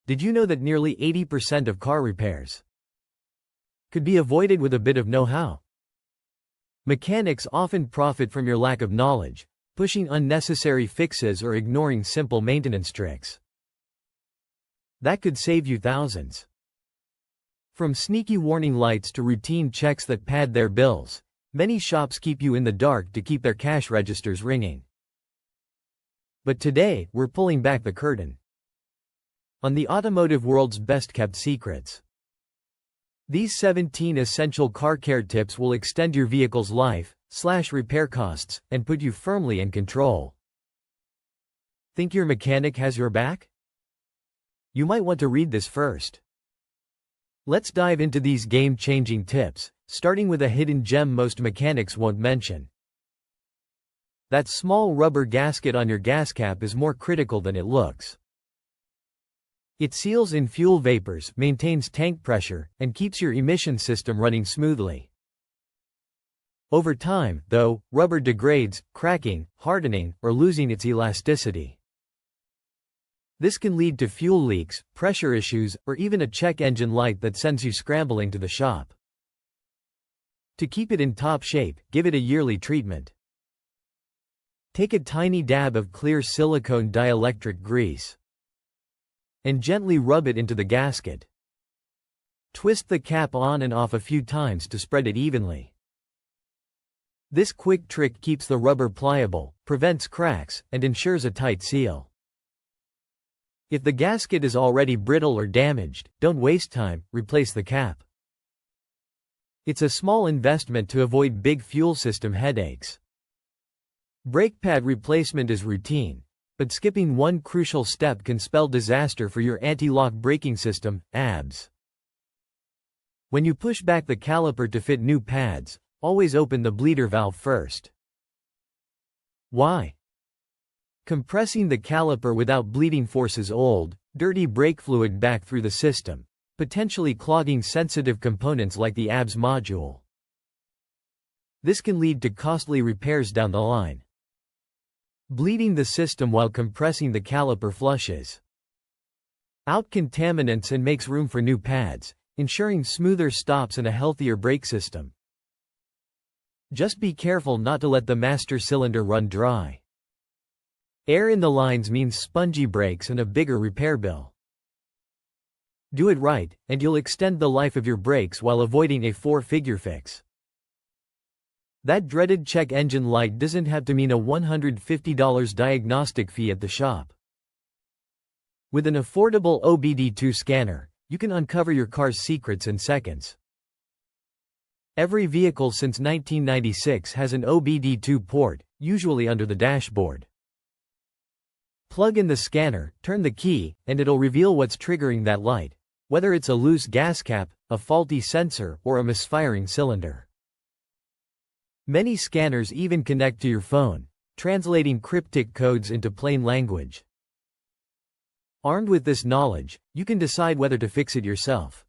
Did you know that nearly 80% of car repairs could be avoided with a bit of know-how? Mechanics often profit from your lack of knowledge, pushing unnecessary fixes or ignoring simple maintenance tricks that could save you thousands. From sneaky warning lights to routine checks that pad their bills, many shops keep you in the dark to keep their cash registers ringing. But today, we're pulling back the curtain on the automotive world's best-kept secrets. These 17 essential car care tips will extend your vehicle's life, slash repair costs, and put you firmly in control. Think your mechanic has your back? You might want to read this first. Let's dive into these game-changing tips, starting with a hidden gem most mechanics won't mention. That small rubber gasket on your gas cap is more critical than it looks. It seals in fuel vapors, maintains tank pressure, and keeps your emission system running smoothly. Over time, though, rubber degrades, cracking, hardening, or losing its elasticity. This can lead to fuel leaks, pressure issues, or even a check engine light that sends you scrambling to the shop. To keep it in top shape, give it a yearly treatment. Take a tiny dab of clear silicone dielectric grease and gently rub it into the gasket. Twist the cap on and off a few times to spread it evenly. This quick trick keeps the rubber pliable, prevents cracks, and ensures a tight seal. If the gasket is already brittle or damaged, don't waste time, replace the cap. It's a small investment to avoid big fuel system headaches. Brake pad replacement is routine, but skipping one crucial step can spell disaster for your anti-lock braking system, ABS. When you push back the caliper to fit new pads, always open the bleeder valve first. Why? Compressing the caliper without bleeding forces old, dirty brake fluid back through the system, potentially clogging sensitive components like the ABS module. This can lead to costly repairs down the line. Bleeding the system while compressing the caliper flushes out contaminants and makes room for new pads, ensuring smoother stops and a healthier brake system. Just be careful not to let the master cylinder run dry. Air in the lines means spongy brakes and a bigger repair bill. Do it right, and you'll extend the life of your brakes while avoiding a four-figure fix. That dreaded check engine light doesn't have to mean a $150 diagnostic fee at the shop. With an affordable OBD2 scanner, you can uncover your car's secrets in seconds. Every vehicle since 1996 has an OBD2 port, usually under the dashboard. Plug in the scanner, turn the key, and it'll reveal what's triggering that light, whether it's a loose gas cap, a faulty sensor, or a misfiring cylinder. Many scanners even connect to your phone, translating cryptic codes into plain language. Armed with this knowledge, you can decide whether to fix it yourself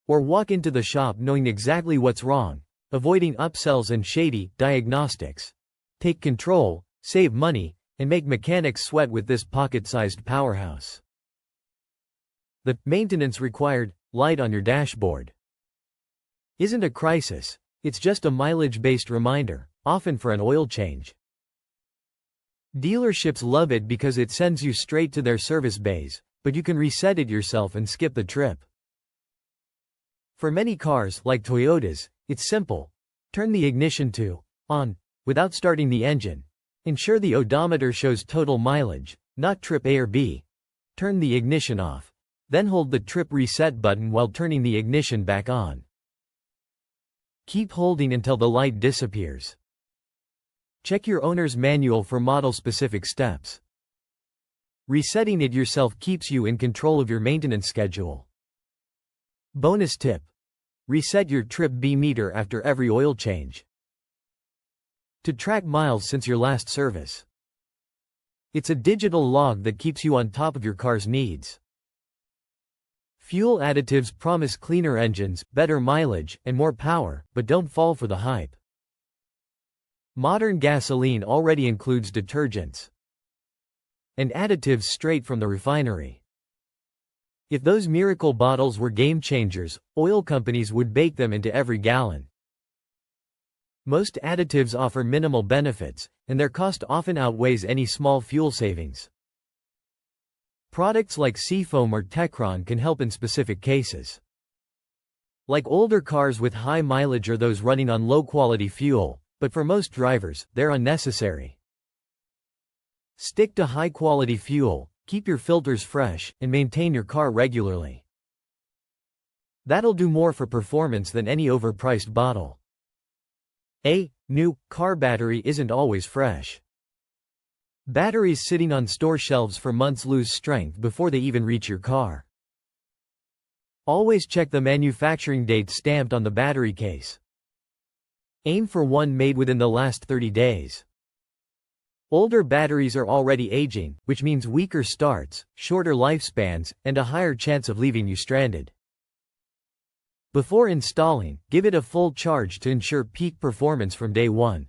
or walk into the shop knowing exactly what's wrong, avoiding upsells and shady diagnostics. Take control, save money, and make mechanics sweat with this pocket-sized powerhouse. The maintenance required light on your dashboard isn't a crisis. It's just a mileage-based reminder, often for an oil change. Dealerships love it because it sends you straight to their service bays, but you can reset it yourself and skip the trip. For many cars, like Toyotas, it's simple. Turn the ignition to on without starting the engine. Ensure the odometer shows total mileage, not trip A or B. Turn the ignition off. Then hold the trip reset button while turning the ignition back on. Keep holding until the light disappears. Check your owner's manual for model-specific steps. Resetting it yourself keeps you in control of your maintenance schedule. Bonus tip: reset your Trip B meter after every oil change to track miles since your last service. It's a digital log that keeps you on top of your car's needs. Fuel additives promise cleaner engines, better mileage, and more power, but don't fall for the hype. Modern gasoline already includes detergents and additives straight from the refinery. If those miracle bottles were game changers, oil companies would bake them into every gallon. Most additives offer minimal benefits, and their cost often outweighs any small fuel savings. Products like Seafoam or Techron can help in specific cases. Like older cars with high mileage or those running on low-quality fuel, but for most drivers, they're unnecessary. Stick to high-quality fuel, keep your filters fresh, and maintain your car regularly. That'll do more for performance than any overpriced bottle. A new car battery isn't always fresh. Batteries sitting on store shelves for months lose strength before they even reach your car. Always check the manufacturing date stamped on the battery case. Aim for one made within the last 30 days. Older batteries are already aging, which means weaker starts, shorter lifespans, and a higher chance of leaving you stranded. Before installing, give it a full charge to ensure peak performance from day one.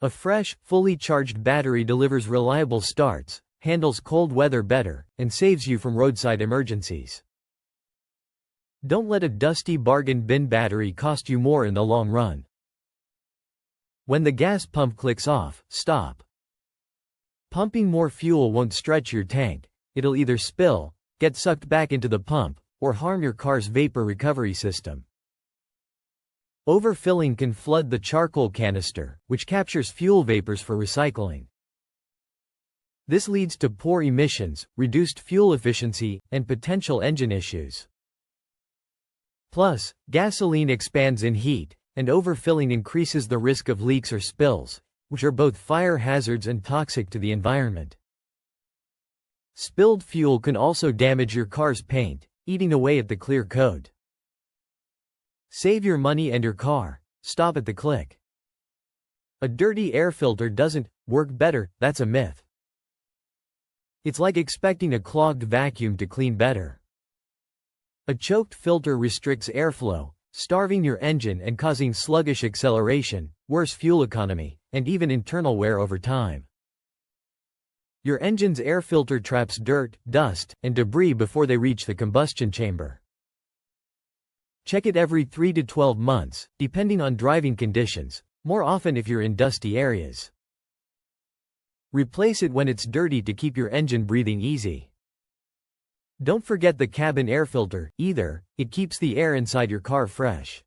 A fresh, fully charged battery delivers reliable starts, handles cold weather better, and saves you from roadside emergencies. Don't let a dusty bargain bin battery cost you more in the long run. When the gas pump clicks off, stop. Pumping more fuel won't stretch your tank. It'll either spill, get sucked back into the pump, or harm your car's vapor recovery system. Overfilling can flood the charcoal canister, which captures fuel vapors for recycling. This leads to poor emissions, reduced fuel efficiency, and potential engine issues. Plus, gasoline expands in heat, and overfilling increases the risk of leaks or spills, which are both fire hazards and toxic to the environment. Spilled fuel can also damage your car's paint, eating away at the clear coat. Save your money and your car. Stop at the click. A dirty air filter doesn't work better, that's a myth. It's like expecting a clogged vacuum to clean better. A choked filter restricts airflow, starving your engine and causing sluggish acceleration, worse fuel economy, and even internal wear over time. Your engine's air filter traps dirt, dust, and debris before they reach the combustion chamber. Check it every 3 to 12 months, depending on driving conditions, more often if you're in dusty areas. Replace it when it's dirty to keep your engine breathing easy. Don't forget the cabin air filter, either. It keeps the air inside your car fresh.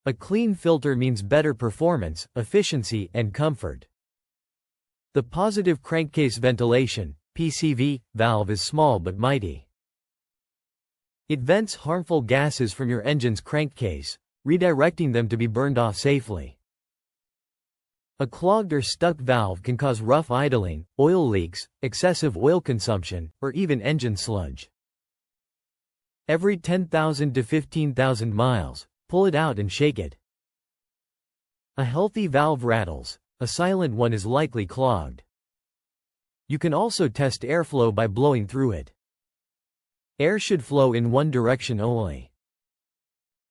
A clean filter means better performance, efficiency, and comfort. The positive crankcase ventilation (PCV) valve is small but mighty. It vents harmful gases from your engine's crankcase, redirecting them to be burned off safely. A clogged or stuck valve can cause rough idling, oil leaks, excessive oil consumption, or even engine sludge. Every 10,000 to 15,000 miles, pull it out and shake it. A healthy valve rattles, a silent one is likely clogged. You can also test airflow by blowing through it. Air should flow in one direction only.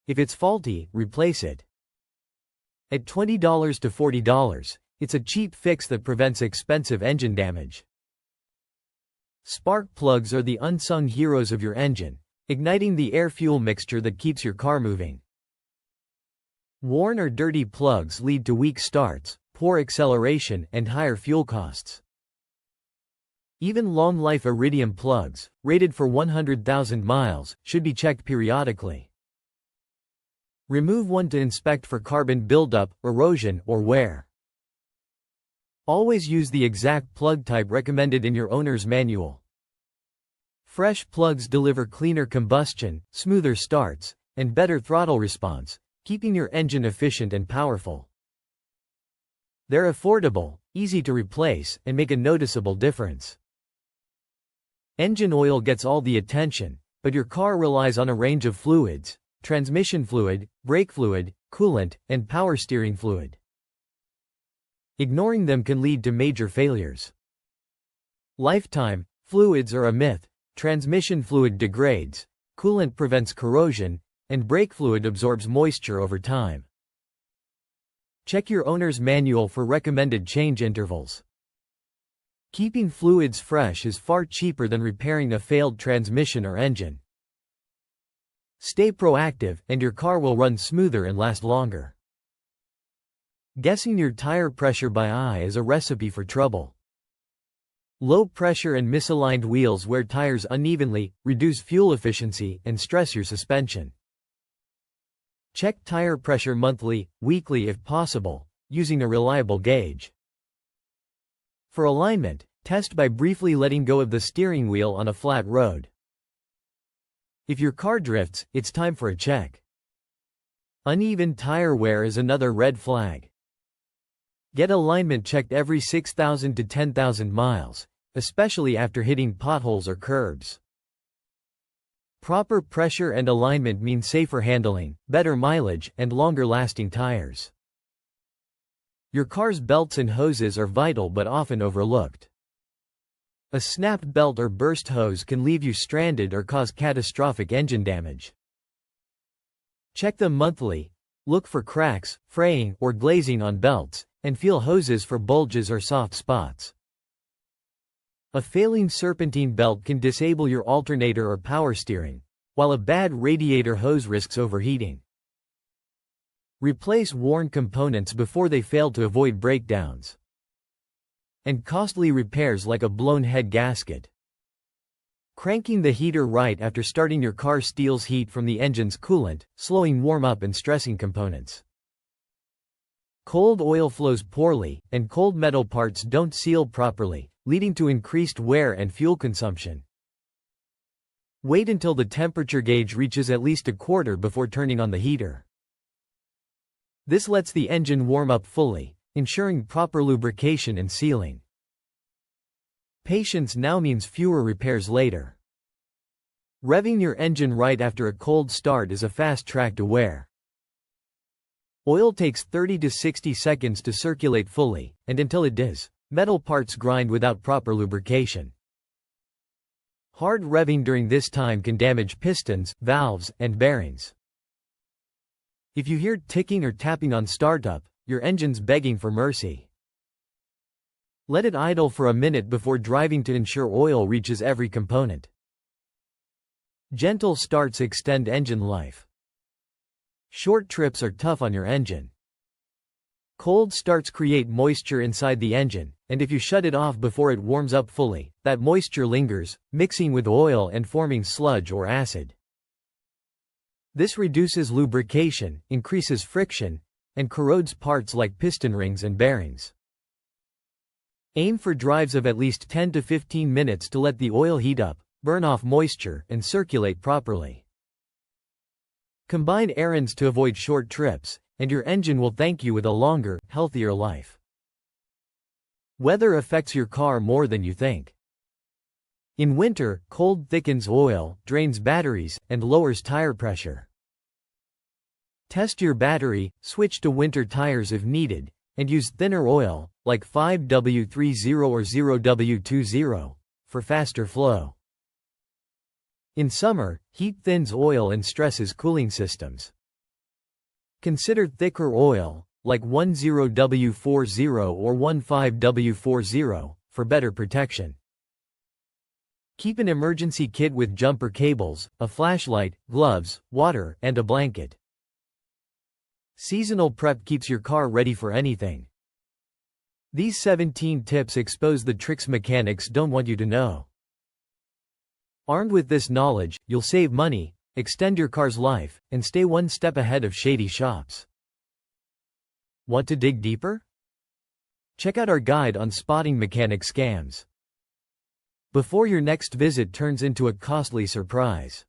If it's faulty, replace it. At $20 to $40, it's a cheap fix that prevents expensive engine damage. Spark plugs are the unsung heroes of your engine, igniting the air-fuel mixture that keeps your car moving. Worn or dirty plugs lead to weak starts, poor acceleration, and higher fuel costs. Even long-life iridium plugs, rated for 100,000 miles, should be checked periodically. Remove one to inspect for carbon buildup, erosion, or wear. Always use the exact plug type recommended in your owner's manual. Fresh plugs deliver cleaner combustion, smoother starts, and better throttle response, keeping your engine efficient and powerful. They're affordable, easy to replace, and make a noticeable difference. Engine oil gets all the attention, but your car relies on a range of fluids: transmission fluid, brake fluid, coolant, and power steering fluid. Ignoring them can lead to major failures. Lifetime fluids are a myth. Transmission fluid degrades, coolant prevents corrosion, and brake fluid absorbs moisture over time. Check your owner's manual for recommended change intervals. Keeping fluids fresh is far cheaper than repairing a failed transmission or engine. Stay proactive, and your car will run smoother and last longer. Guessing your tire pressure by eye is a recipe for trouble. Low pressure and misaligned wheels wear tires unevenly, reduce fuel efficiency, and stress your suspension. Check tire pressure monthly, weekly if possible, using a reliable gauge. For alignment, test by briefly letting go of the steering wheel on a flat road. If your car drifts, it's time for a check. Uneven tire wear is another red flag. Get alignment checked every 6,000 to 10,000 miles, especially after hitting potholes or curbs. Proper pressure and alignment mean safer handling, better mileage, and longer-lasting tires. Your car's belts and hoses are vital but often overlooked. A snapped belt or burst hose can leave you stranded or cause catastrophic engine damage. Check them monthly, look for cracks, fraying, or glazing on belts, and feel hoses for bulges or soft spots. A failing serpentine belt can disable your alternator or power steering, while a bad radiator hose risks overheating. Replace worn components before they fail to avoid breakdowns. And costly repairs like a blown head gasket. Cranking the heater right after starting your car steals heat from the engine's coolant, slowing warm-up and stressing components. Cold oil flows poorly, and cold metal parts don't seal properly, leading to increased wear and fuel consumption. Wait until the temperature gauge reaches at least a quarter before turning on the heater. This lets the engine warm up fully, ensuring proper lubrication and sealing. Patience now means fewer repairs later. Revving your engine right after a cold start is a fast track to wear. Oil takes 30 to 60 seconds to circulate fully, and until it does, metal parts grind without proper lubrication. Hard revving during this time can damage pistons, valves, and bearings. If you hear ticking or tapping on startup, your engine's begging for mercy. Let it idle for a minute before driving to ensure oil reaches every component. Gentle starts extend engine life. Short trips are tough on your engine. Cold starts create moisture inside the engine, and if you shut it off before it warms up fully, that moisture lingers, mixing with oil and forming sludge or acid. This reduces lubrication, increases friction, and corrodes parts like piston rings and bearings. Aim for drives of at least 10 to 15 minutes to let the oil heat up, burn off moisture, and circulate properly. Combine errands to avoid short trips, and your engine will thank you with a longer, healthier life. Weather affects your car more than you think. In winter, cold thickens oil, drains batteries, and lowers tire pressure. Test your battery, switch to winter tires if needed, and use thinner oil, like 5W30 or 0W20, for faster flow. In summer, heat thins oil and stresses cooling systems. Consider thicker oil, like 10W40 or 15W40, for better protection. Keep an emergency kit with jumper cables, a flashlight, gloves, water, and a blanket. Seasonal prep keeps your car ready for anything. These 17 tips expose the tricks mechanics don't want you to know. Armed with this knowledge, you'll save money, extend your car's life, and stay one step ahead of shady shops. Want to dig deeper? Check out our guide on spotting mechanic scams. Before your next visit turns into a costly surprise.